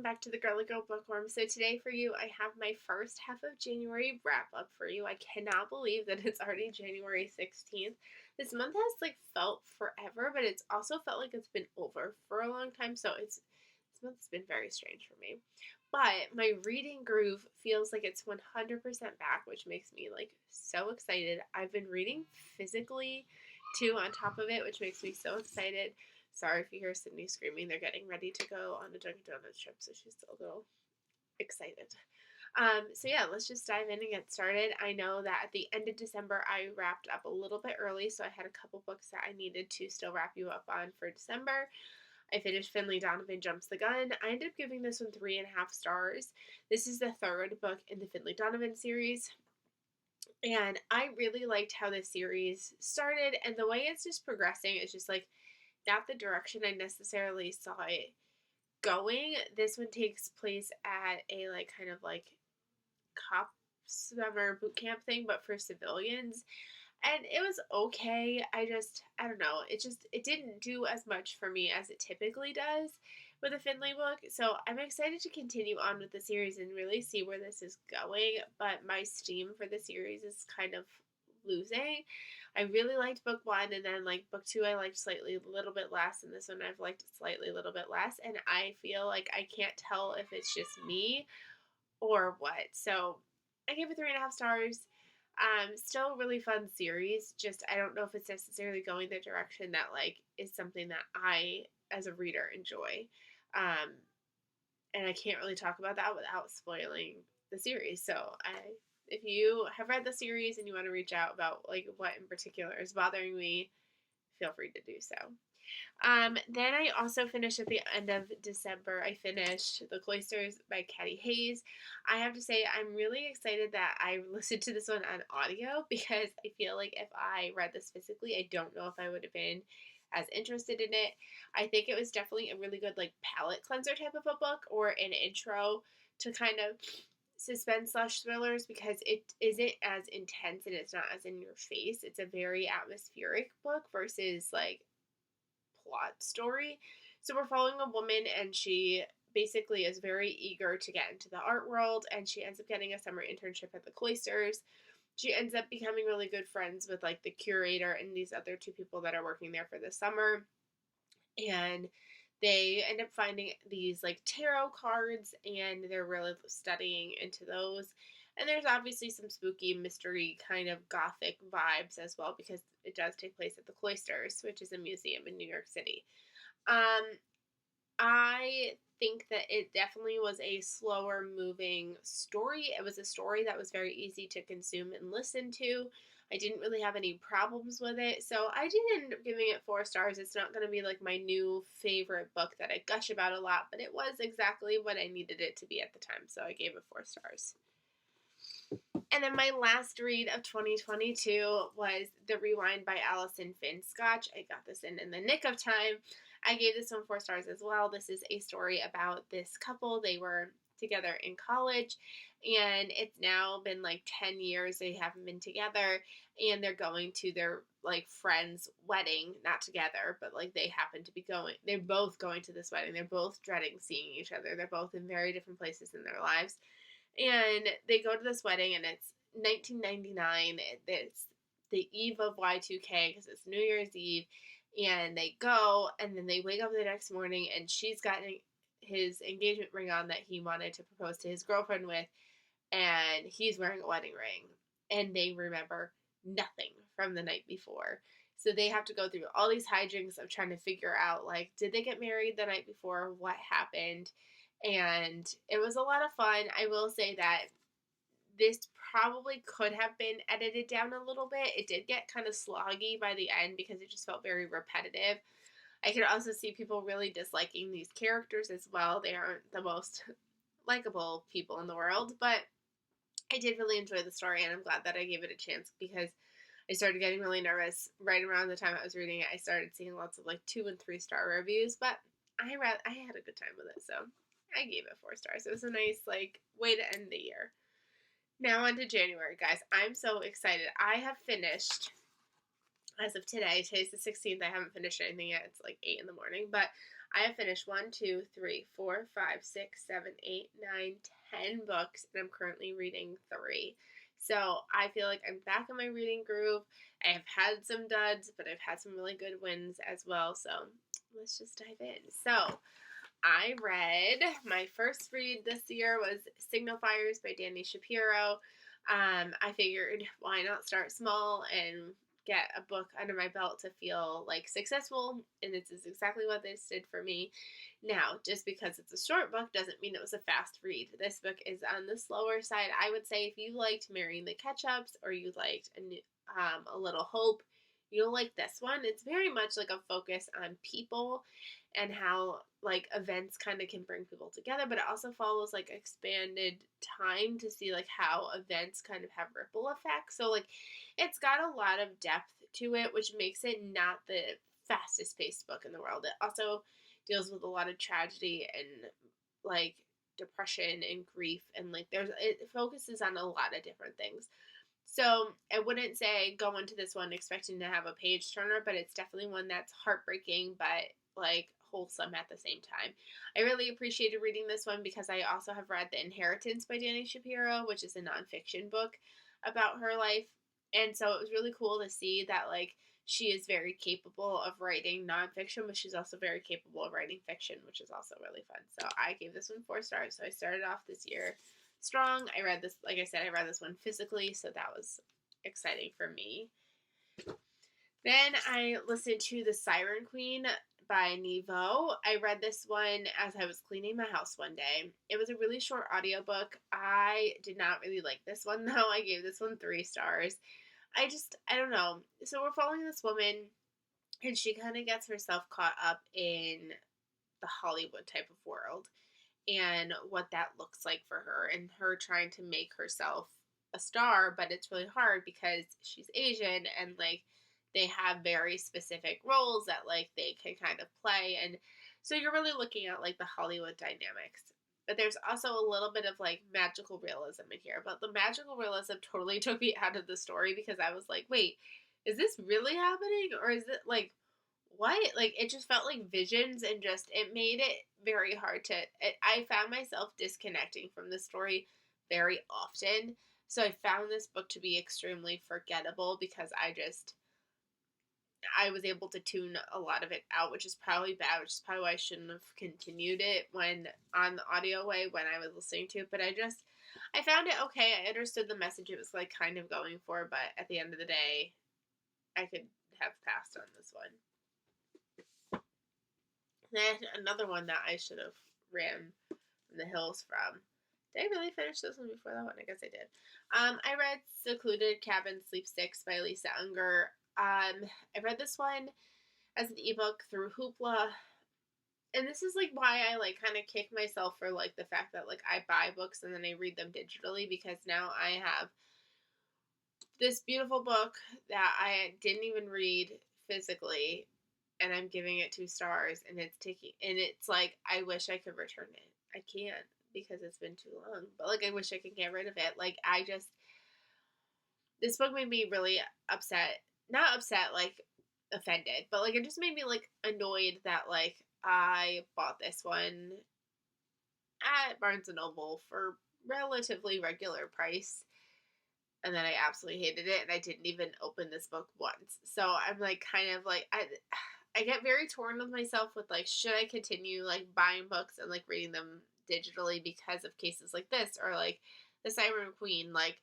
back to the Girly Girl Bookworm. So today for you, I have my first half of January wrap up for you. I cannot believe that it's already January 16th. This month has felt forever, but it's also felt like it's been over for a long time. So this month's been very strange for me. But my reading groove feels like it's 100% back, which makes me so excited. I've been reading physically too on top of it, which makes me so excited. Sorry if you hear Sydney screaming. They're getting ready to go on a Dunkin' Donuts trip, so she's a little excited. So yeah, let's just dive in and get started. I know that at the end of December, I wrapped up a little bit early, so I had a couple books that I needed to still wrap you up on for December. I finished Finley Donovan Jumps the Gun. I ended up giving this one 3.5 stars. This is the third book in the Finley Donovan series. And I really liked how this series started, and the way it's just progressing is just not the direction I necessarily saw it going. This one takes place at a cop summer boot camp thing, but for civilians. And it was okay. I don't know. It didn't do as much for me as it typically does with a Finley book. So I'm excited to continue on with the series and really see where this is going. But my steam for the series is kind of losing. I really liked book one, and then book two I liked slightly a little bit less, and this one I've liked slightly a little bit less, and I feel like I can't tell if it's just me or what. So I gave it 3.5 stars. Still a really fun series. Just I don't know if it's necessarily going the direction that is something that I as a reader enjoy. And I can't really talk about that without spoiling the series. So if you have read the series and you want to reach out about what in particular is bothering me, feel free to do so. Then I also finished at the end of December. I finished The Cloisters by Catty Hayes. I have to say I'm really excited that I listened to this one on audio, because I feel like if I read this physically, I don't know if I would have been as interested in it. I think it was definitely a really good palate cleanser type of a book, or an intro to kind of suspense / thrillers, because it isn't as intense and it's not as in your face. It's a very atmospheric book versus plot story. So we're following a woman, and she basically is very eager to get into the art world, and she ends up getting a summer internship at the Cloisters. She ends up becoming really good friends with the curator and these other two people that are working there for the summer. And they end up finding these tarot cards, and they're really studying into those. And there's obviously some spooky mystery kind of gothic vibes as well, because it does take place at the Cloisters, which is a museum in New York City. I think that it definitely was a slower moving story. It was a story that was very easy to consume and listen to. I didn't really have any problems with it, so I did end up giving it 4 stars. It's not going to be my new favorite book that I gush about a lot, but it was exactly what I needed it to be at the time, so I gave it 4 stars. And then my last read of 2022 was The Rewind by Alison Finn Scotch. I got this in the nick of time. I gave this one 4 stars as well. This is a story about this couple. They were together in college, and it's now been 10 years they haven't been together, and they're going to their friend's wedding, not together, but they happen to be going. They're both going to this wedding. They're both dreading seeing each other. They're both in very different places in their lives. And they go to this wedding, and it's 1999. It's the eve of Y2K, because it's New Year's Eve. And they go, and then they wake up the next morning, and she's got his engagement ring on that he wanted to propose to his girlfriend with, and he's wearing a wedding ring. And they remember nothing from the night before. So they have to go through all these hijinks of trying to figure out, did they get married the night before? What happened? And it was a lot of fun. I will say that this probably could have been edited down a little bit. It did get kind of sloggy by the end, because it just felt very repetitive. I could also see people really disliking these characters as well. They aren't the most likable people in the world, but I did really enjoy the story, and I'm glad that I gave it a chance, because I started getting really nervous right around the time I was reading it. I started seeing lots of 2 and 3 star reviews, but I had a good time with it, so I gave it 4 stars. It was a nice way to end the year. Now on to January, guys. I'm so excited. I have finished as of today. Today's the 16th. I haven't finished anything yet. It's like 8 in the morning. But I have finished 1, 2, 3, 4, 5, 6, 7, 8, 9, 10 books, and I'm currently reading 3. So I feel like I'm back in my reading groove. I have had some duds, but I've had some really good wins as well. So let's just dive in. So I read, my first read this year was Signifiers by Dani Shapiro. I figured, why not start small and get a book under my belt to feel like successful, and this is exactly what this did for me. Now, just because it's a short book doesn't mean it was a fast read. This book is on the slower side. I would say if you liked Marrying the Ketchups or you liked A Little Hope, you'll like this one. It's very much like a focus on people and how like events kind of can bring people together, but it also follows like expanded time to see like how events kind of have ripple effects. So like it's got a lot of depth to it, which makes it not the fastest paced book in the world. It also deals with a lot of tragedy and like depression and grief, and like it focuses on a lot of different things. So I wouldn't say go into this one expecting to have a page turner, but it's definitely one that's heartbreaking but like wholesome at the same time. I really appreciated reading this one because I also have read The Inheritance by Dani Shapiro, which is a nonfiction book about her life. And so it was really cool to see that like she is very capable of writing nonfiction, but she's also very capable of writing fiction, which is also really fun. So I gave this one 4 stars. So I started off this year strong. I read this, like I said, I read this one physically, so that was exciting for me. Then I listened to The Siren Queen by Nevo. I read this one as I was cleaning my house one day. It was a really short audiobook. I did not really like this one though. I gave this one 3 stars. I don't know. So we're following this woman and she kind of gets herself caught up in the Hollywood type of world and what that looks like for her and her trying to make herself a star, but it's really hard because she's Asian and like they have very specific roles that like they can kind of play, and so you're really looking at like the Hollywood dynamics. But there's also a little bit of like magical realism in here, but the magical realism totally took me out of the story because I was like, wait, is this really happening or is it like what? Like it just felt like visions, and just it made it very hard to I found myself disconnecting from the story very often. So I found this book to be extremely forgettable because I was able to tune a lot of it out, which is probably bad, which is probably why I shouldn't have continued it when on the audio way when I was listening to it. But I found it okay. I understood the message it was like kind of going for, but at the end of the day, I could have passed on this one. Then another one that I should have ran from the hills from. Did I really finish this one before that one? I guess I did. I read Secluded Cabin Sleep 6 by Lisa Unger. I read this one as an ebook through Hoopla. And this is like why I like kind of kick myself for like the fact that like I buy books and then I read them digitally, because now I have this beautiful book that I didn't even read physically and I'm giving it 2 stars, and it's like I wish I could return it. I can't because it's been too long. But like I wish I could get rid of it. Like this book made me really upset. Not upset, like offended, but like it just made me like annoyed that like I bought this one at Barnes & Noble for relatively regular price, and then I absolutely hated it, and I didn't even open this book once. So I'm like kind of like I get very torn with myself with like, should I continue like buying books and like reading them digitally because of cases like this, or like The Siren Queen, like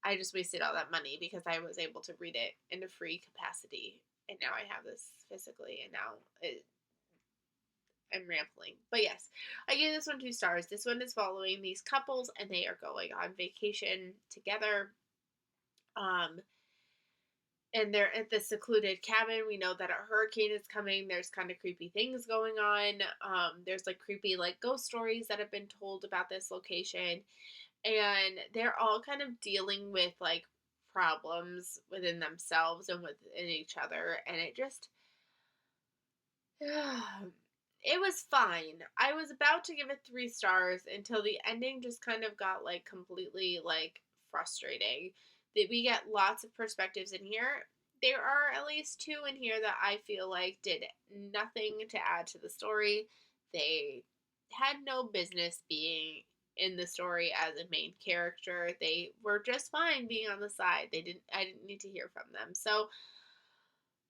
I just wasted all that money because I was able to read it in a free capacity, and now I have this physically, and now I'm rambling. But yes, I gave this one 2 stars. This one is following these couples, and they are going on vacation together. And they're at this secluded cabin. We know that a hurricane is coming. There's kind of creepy things going on. There's like creepy like ghost stories that have been told about this location. And they're all kind of dealing with like problems within themselves and within each other. And it just, it was fine. I was about to give it 3 stars until the ending just kind of got like completely like frustrating. That we get lots of perspectives in here. there are at least two in here that I feel like did nothing to add to the story. They had no business being in the story as a main character. They were just fine being on the side. I didn't need to hear from them. So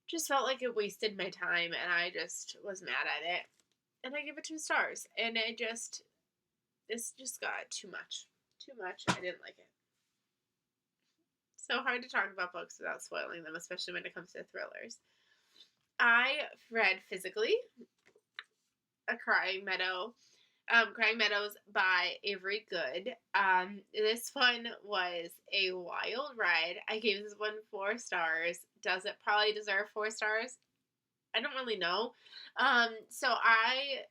just felt like it wasted my time, and I just was mad at it. And I give it 2 stars. And this just got too much. Too much. I didn't like it. So hard to talk about books without spoiling them, especially when it comes to thrillers. I read physically Crying Meadows by Avery Good. This one was a wild ride. I gave this one 4 stars. Does it probably deserve 4 stars? I don't really know. So I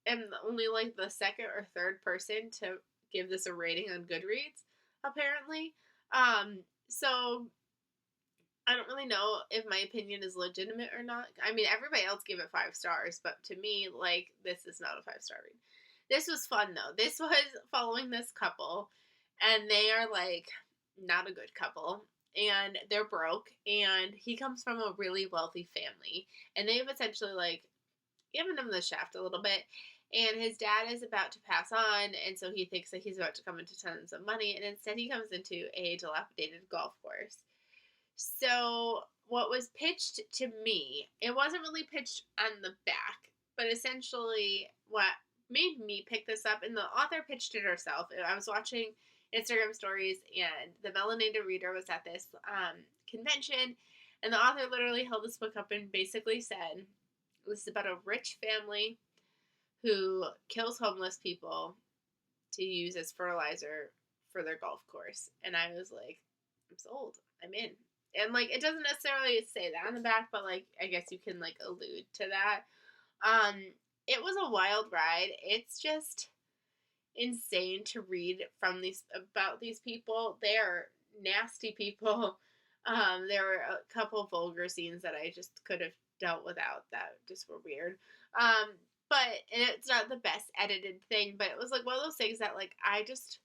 am only like the second or third person to give this a rating on Goodreads, apparently. So I don't really know if my opinion is legitimate or not. I mean, everybody else gave it 5 stars, but to me, like, this is not a 5-star read. This was fun, though. This was following this couple, and they are, like, not a good couple, and they're broke, and he comes from a really wealthy family, and they've essentially, like, given him the shaft a little bit, and his dad is about to pass on, and so he thinks that he's about to come into tons of money, and instead he comes into a dilapidated golf course. So what was pitched to me, it wasn't really pitched on the back, but essentially what made me pick this up, and the author pitched it herself. I was watching Instagram stories, and the Melanated Reader was at this convention, and the author literally held this book up and basically said, this is about a rich family who kills homeless people to use as fertilizer for their golf course. And I was like, I'm sold. I'm in. And, like, it doesn't necessarily say that on the back, but, like, I guess you can, like, allude to that. It was a wild ride. It's just insane to read about these people. They are nasty people. There were a couple vulgar scenes that I just could have dealt without that just were weird. But it's not the best edited thing, but it was, like, one of those things that, like, I just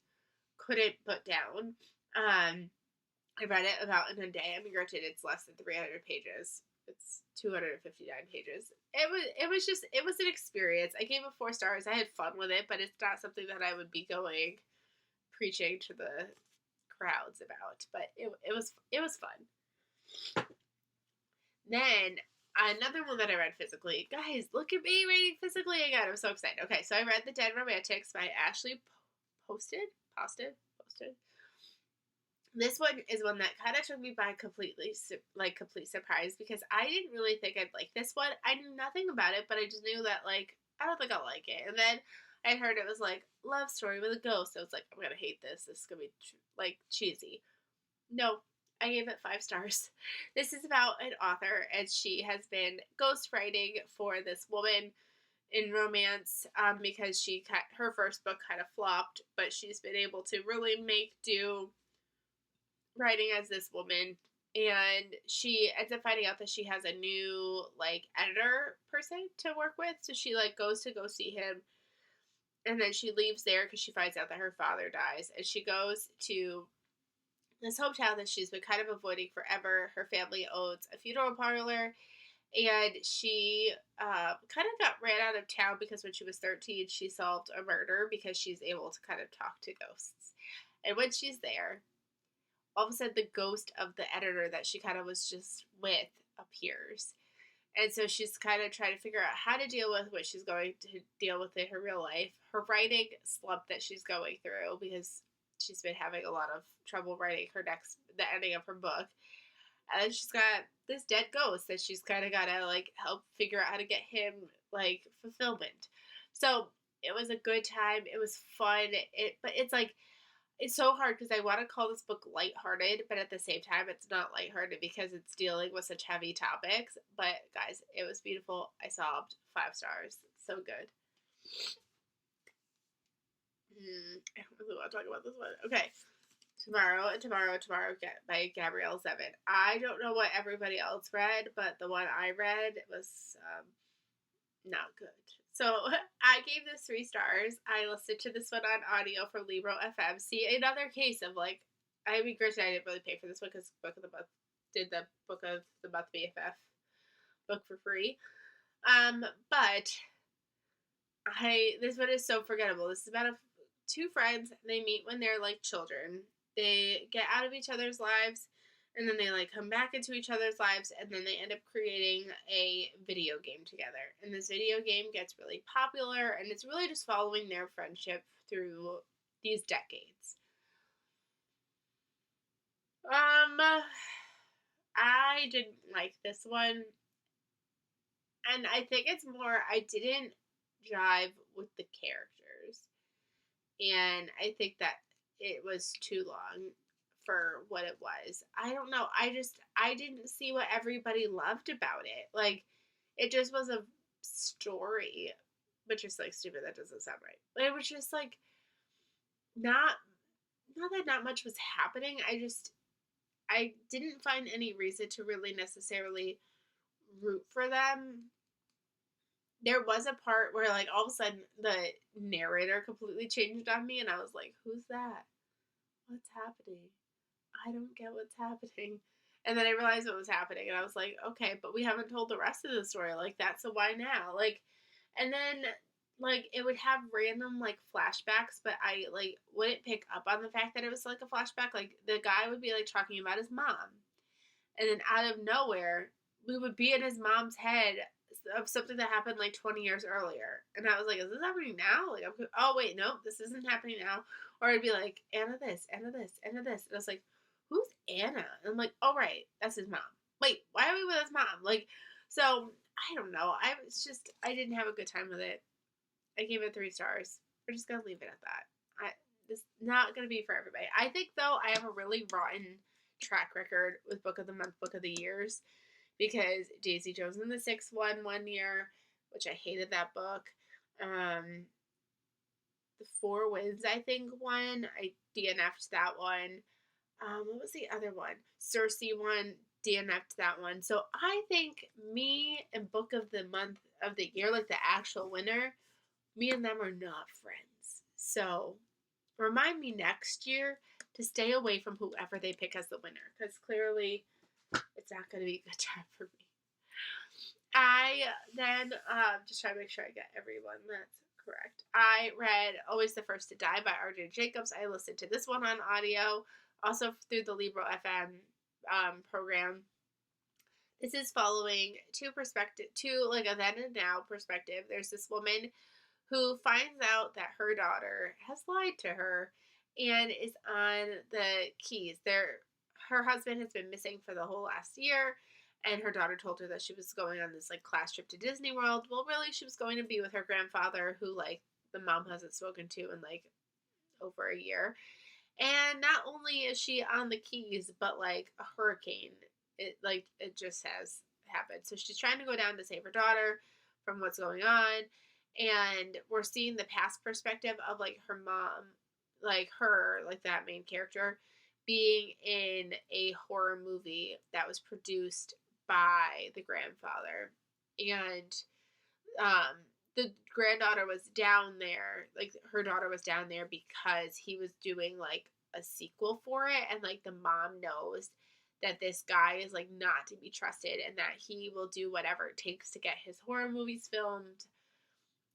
couldn't put down. I read it about in a day. I mean, granted, it's less than 300 pages. It's 259 pages. It was an experience. I gave it 4 stars. I had fun with it, but it's not something that I would be going preaching to the crowds about. But it was fun. Then another one that I read physically. Guys, look at me reading physically again. I'm so excited. Okay, so I read The Dead Romantics by Ashley Posted. This one is one that kind of took me by complete surprise, because I didn't really think I'd like this one. I knew nothing about it, but I just knew that, like, I don't think I'll like it. And then I heard it was, like, love story with a ghost. So I was like, I'm going to hate this. This is going to be, cheesy. No, I gave it 5 stars. This is about an author, and she has been ghostwriting for this woman in romance because her first book kind of flopped, but she's been able to really make do writing as this woman, and she ends up finding out that she has a new, like, editor person to work with, so she, like, goes to go see him, and then she leaves there because she finds out that her father dies, and she goes to this hotel that she's been kind of avoiding forever. Her family owns a funeral parlor, and she kind of got ran out of town because when she was 13, she solved a murder because she's able to kind of talk to ghosts. And when she's there, all of a sudden the ghost of the editor that she kind of was just with appears. And so she's kind of trying to figure out how to deal with what she's going to deal with in her real life. Her writing slump that she's going through because she's been having a lot of trouble writing the ending of her book. And then she's got this dead ghost that she's kind of got to, like, help figure out how to get him, like, fulfillment. So it was a good time. It was fun. But it's, like, it's so hard because I want to call this book lighthearted, but at the same time, it's not lighthearted because it's dealing with such heavy topics. But, guys, it was beautiful. I sobbed. 5 stars. So good. I don't really want to talk about this one. Okay. Tomorrow by Gabrielle Zevin. I don't know what everybody else read, but the one I read was not good. So I gave this 3 stars. I listened to this one on audio from Libro FM. See, another case of, like, I mean, granted, I didn't really pay for this one because Book of the Month did the Book of the Month BFF book for free. But this one is so forgettable. This is about two friends. They meet when they're like children. They get out of each other's lives, and then they like come back into each other's lives, and then they end up creating a video game together. And this video game gets really popular, and it's really just following their friendship through these decades. I didn't like this one, and I think it's more I didn't jive with the characters, and I think that it was too long for what it was. I don't know. I didn't see what everybody loved about it. Like, it just was a story, but just like stupid. That doesn't sound right. But it was just like not that not much was happening. I didn't find any reason to really necessarily root for them. There was a part where, like, all of a sudden the narrator completely changed on me, and I was like, who's that? What's happening? I don't get what's happening. And then I realized what was happening, and I was like, okay, but we haven't told the rest of the story. Like, that's a why now? Like, and then, like, it would have random, like, flashbacks, but I, like, wouldn't pick up on the fact that it was, like, a flashback. Like, the guy would be, like, talking about his mom. And then out of nowhere, we would be in his mom's head of something that happened, like, 20 years earlier. And I was like, is this happening now? Like, oh, wait, no, this isn't happening now. Or I'd be like, Anna this, Anna this, Anna this. And I was like, who's Anna? And I'm like, oh, right, that's his mom. Wait, why are we with his mom? Like, so, I don't know. I didn't have a good time with it. I gave it 3 stars. We're just going to leave it at that. This is not going to be for everybody. I think, though, I have a really rotten track record with Book of the Month, Book of the Years, because Daisy Jones and the Six won one year, which I hated that book. The Four Winds, I think, won. I DNF'd that one. What was the other one? Circe won. DNF'd that one. So I think me and Book of the Month of the Year, like the actual winner, me and them are not friends. So remind me next year to stay away from whoever they pick as the winner, because clearly it's not going to be a good time for me. I then just try to make sure I get everyone that's correct. I read Always the First to Die by R.J. Jacobs. I listened to this one on audio, also through the Libro FM program. This is following two like a then and now perspective. There's this woman who finds out that her daughter has lied to her and is on the Keys. Her husband has been missing for the whole last year, and her daughter told her that she was going on this, like, class trip to Disney World. Well, really, she was going to be with her grandfather, who, like, the mom hasn't spoken to in, like, over a year. And not only is she on the Keys, but, like, a hurricane, it just has happened. So she's trying to go down to save her daughter from what's going on, and we're seeing the past perspective of, like, her mom, like, her, like, that main character, being in a horror movie that was produced by the grandfather. And the granddaughter was down there, like, her daughter was down there because he was doing, like, a sequel for it, and, like, the mom knows that this guy is, like, not to be trusted, and that he will do whatever it takes to get his horror movies filmed,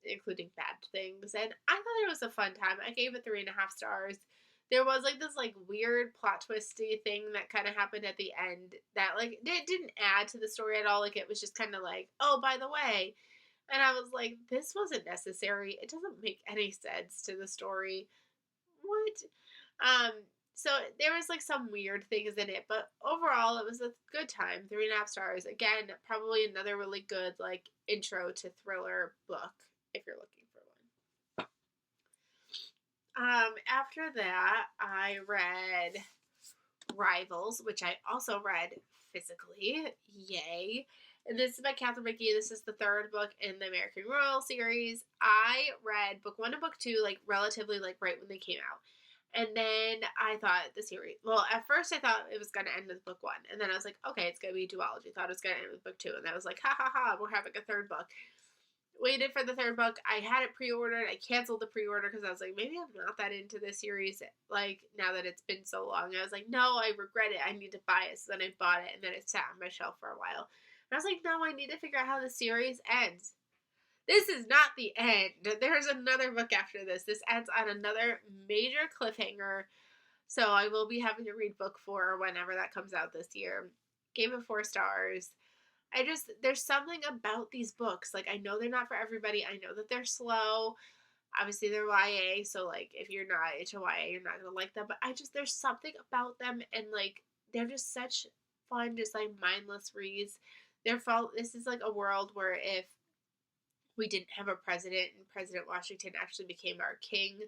including bad things. And I thought it was a fun time. I gave it 3.5 stars. There was, like, this, like, weird plot twisty thing that kind of happened at the end that, like, it didn't add to the story at all. Like, it was just kind of like, oh, by the way. And I was like, this wasn't necessary. It doesn't make any sense to the story. What? So there was, like, some weird things in it. But overall, it was a good time. 3.5 stars. Again, probably another really good, like, intro to thriller book if you're looking for one. After that, I read Rivals, which I also read physically. Yay. And this is by Catherine Mickey. This is the 3rd book in the American Royal series. I read book 1 and book 2, like, relatively, like, right when they came out. And then I thought the series, well, at first I thought it was going to end with book 1. And then I was like, okay, it's going to be duology. Thought it was going to end with book 2. And I was like, ha ha ha, we're having a 3rd book. waited for the third book. I had it pre-ordered. I canceled the pre-order because I was like, maybe I'm not that into this series, like, now that it's been so long. I was like, no, I regret it. I need to buy it. So then I bought it, and then it sat on my shelf for a while. And I was like, no, I need to figure out how the series ends. This is not the end. There's another book after this. This ends on another major cliffhanger. So I will be having to read book 4 whenever that comes out this year. Gave it 4 stars. There's something about these books. Like, I know they're not for everybody. I know that they're slow. Obviously, they're YA, so, like, if you're not into YA, you're not going to like them. But there's something about them, and, like, they're just such fun, just, like, mindless reads. This is, like, a world where if we didn't have a president and President Washington actually became our king,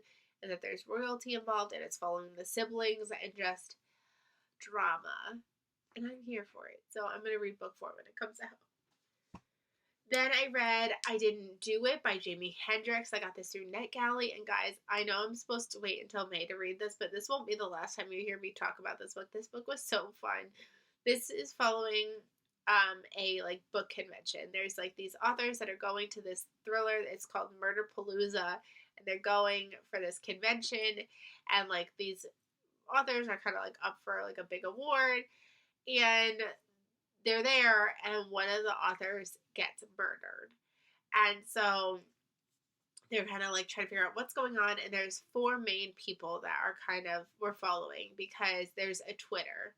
and that there's royalty involved, and it's following the siblings, and just drama. And I'm here for it. So I'm going to read book 4 when it comes out. Then I read I Didn't Do It by Jamie Hendricks. I got this through Netgalley. And guys, I know I'm supposed to wait until May to read this, but this won't be the last time you hear me talk about this book. This book was so fun. This is following a like book convention. There's like these authors that are going to this thriller. It's called Murder Palooza. And they're going for this convention. And like these authors are kind of like up for like a big award. And they're there, and one of the authors gets murdered. And so they're kind of like trying to figure out what's going on. And there's 4 main people that are we're following, because there's a Twitter.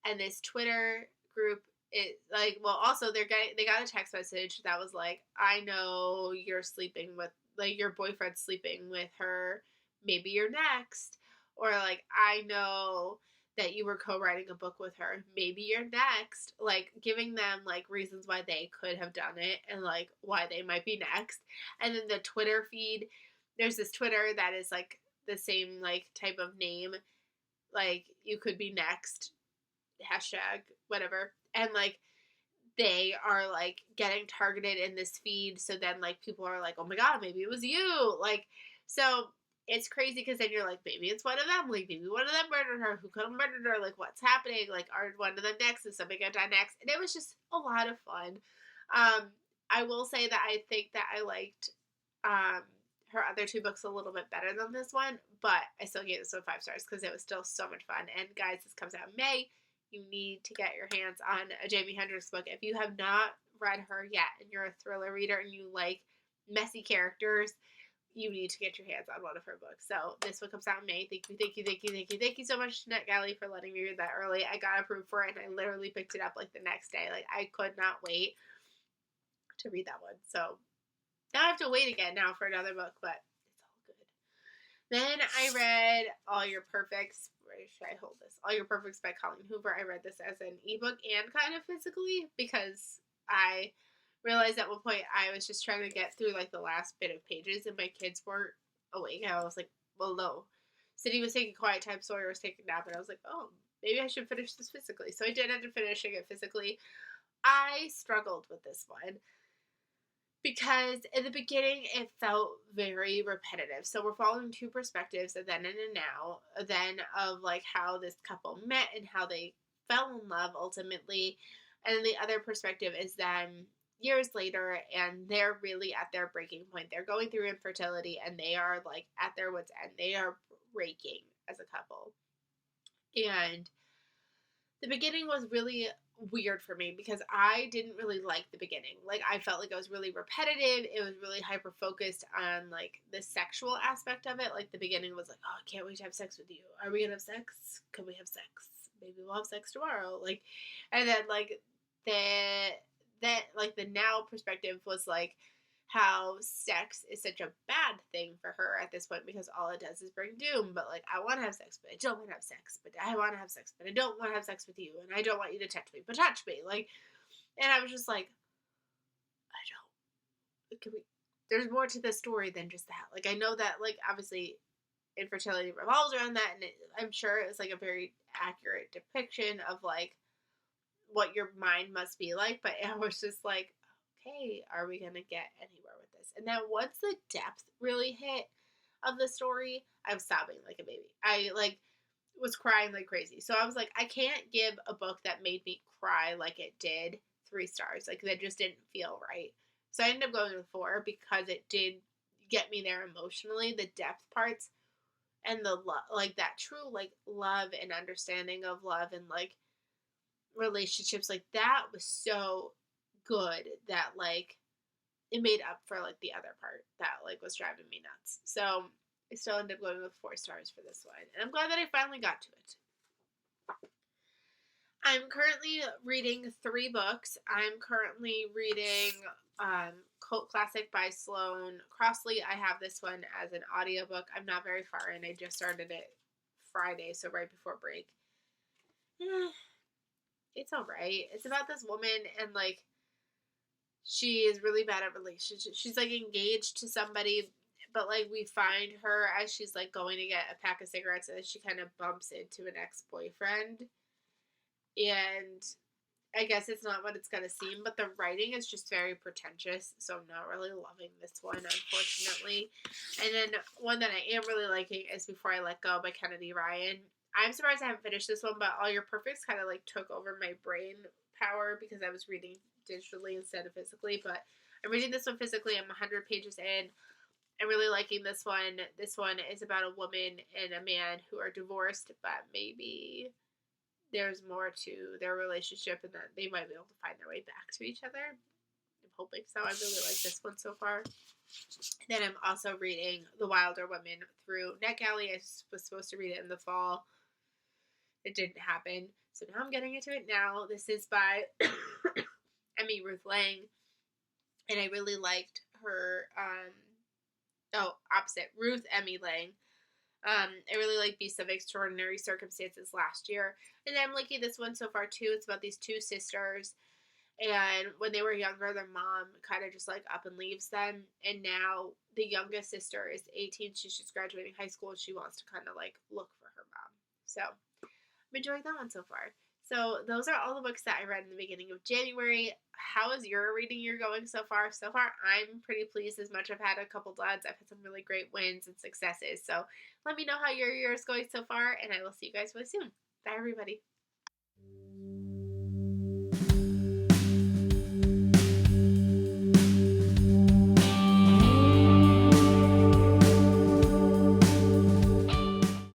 And this Twitter group is like, well, also they got a text message that was like, I know you're sleeping with, like, your boyfriend's sleeping with her. Maybe you're next. Or like, I know that you were co-writing a book with her. Maybe you're next. Like, giving them, like, reasons why they could have done it and, like, why they might be next. And then the Twitter feed, there's this Twitter that is, like, the same, like, type of name. Like, you could be next. Hashtag, whatever. And, like, they are, like, getting targeted in this feed. So then, like, people are like, oh my God, maybe it was you. Like, so it's crazy, because then you're like, maybe it's one of them. Like, maybe one of them murdered her. Who could have murdered her? Like, what's happening? Like, are one of them next? Is somebody going to die next? And it was just a lot of fun. I will say that I think that I liked her other 2 books a little bit better than this one, but I still gave this one 5 stars because it was still so much fun. And guys, this comes out in May. You need to get your hands on a Jamie Hendricks book. If you have not read her yet and you're a thriller reader and you like messy characters, you need to get your hands on one of her books. So this one comes out in May. Thank you so much to NetGalley for letting me read that early. I got approved for it, and I literally picked it up like the next day. Like, I could not wait to read that one. So now I have to wait again now for another book, but it's all good. Then I read All Your Perfects. Where should I hold this? All Your Perfects by Colleen Hoover. I read this as an ebook and kind of physically, because I realized at one point I was just trying to get through like the last bit of pages, and my kids weren't awake. And I was like, well, no. Cindy was taking quiet time, Sawyer was taking a nap, and I was like, oh, maybe I should finish this physically. So I did end up finishing it physically. I struggled with this one because in the beginning it felt very repetitive. So we're following 2 perspectives, a then and a now, a then of like how this couple met and how they fell in love ultimately, and then the other perspective is them years later, and they're really at their breaking point. They're going through infertility, and they are like at their wits' end. They are breaking as a couple. And the beginning was really weird for me because I didn't really like the beginning. Like, I felt like it was really repetitive. It was really hyper focused on like the sexual aspect of it. Like, the beginning was like, oh, I can't wait to have sex with you. Are we gonna have sex? Can we have sex? Maybe we'll have sex tomorrow. Like, and then like the now perspective was like how sex is such a bad thing for her at this point because all it does is bring doom. But like, I want to have sex, but I don't want to have sex, but I want to have sex, but I don't want to have sex with you, and I don't want you to touch me, but touch me. Like, and I was just like, there's more to this story than just that. Like, I know that, like, obviously infertility revolves around that, and I'm sure it's like a very accurate depiction of like what your mind must be like, but I was just like, okay, are we gonna get anywhere with this? And then once the depth really hit of the story, I was sobbing like a baby. I like was crying like crazy. So I was like, I can't give a book that made me cry like it did 3 stars. Like, that just didn't feel right. So I ended up going with 4 because it did get me there emotionally, the depth parts and the love, like that true like love and understanding of love and like relationships, like that was so good that like it made up for like the other part that like was driving me nuts. So I still ended up going with 4 stars for this one, and I'm glad that I finally got to it. I'm currently reading 3 books. I'm currently reading Cult Classic by Sloane Crossley. I have this one as an audiobook. I'm not very far in. I just started it Friday, so right before break. It's alright. It's about this woman, and like she is really bad at relationships. She's like engaged to somebody, but like we find her as she's like going to get a pack of cigarettes, and then she kind of bumps into an ex-boyfriend. And I guess it's not what it's going to seem, but the writing is just very pretentious, so I'm not really loving this one, unfortunately. And then one that I am really liking is Before I Let Go by Kennedy Ryan. I'm surprised I haven't finished this one, but All Your Perfects kind of like took over my brain power because I was reading digitally instead of physically, but I'm reading this one physically. I'm 100 pages in. I'm really liking this one. This one is about a woman and a man who are divorced, but maybe there's more to their relationship and that they might be able to find their way back to each other. I'm hoping so. I really like this one so far. Then I'm also reading The Wilder Women through Netgalley. I was supposed to read it in the fall. It didn't happen. So now I'm getting into it now. This is by Emmy Ruth Lang. And I really liked her, Ruth Emmy Lang. I really like Beasts of Extraordinary Circumstances last year. And I'm liking this one so far too. It's about these 2 sisters. And when they were younger, their mom kind of just like up and leaves them. And now the youngest sister is 18. She's just graduating high school. And she wants to kind of like look for her mom. So I'm enjoying that one so far. So those are all the books that I read in the beginning of January. How is your reading year going so far? So far, I'm pretty pleased. As much I've had a couple duds, I've had some really great wins and successes. So let me know how your year is going so far, and I will see you guys really soon. Bye, everybody.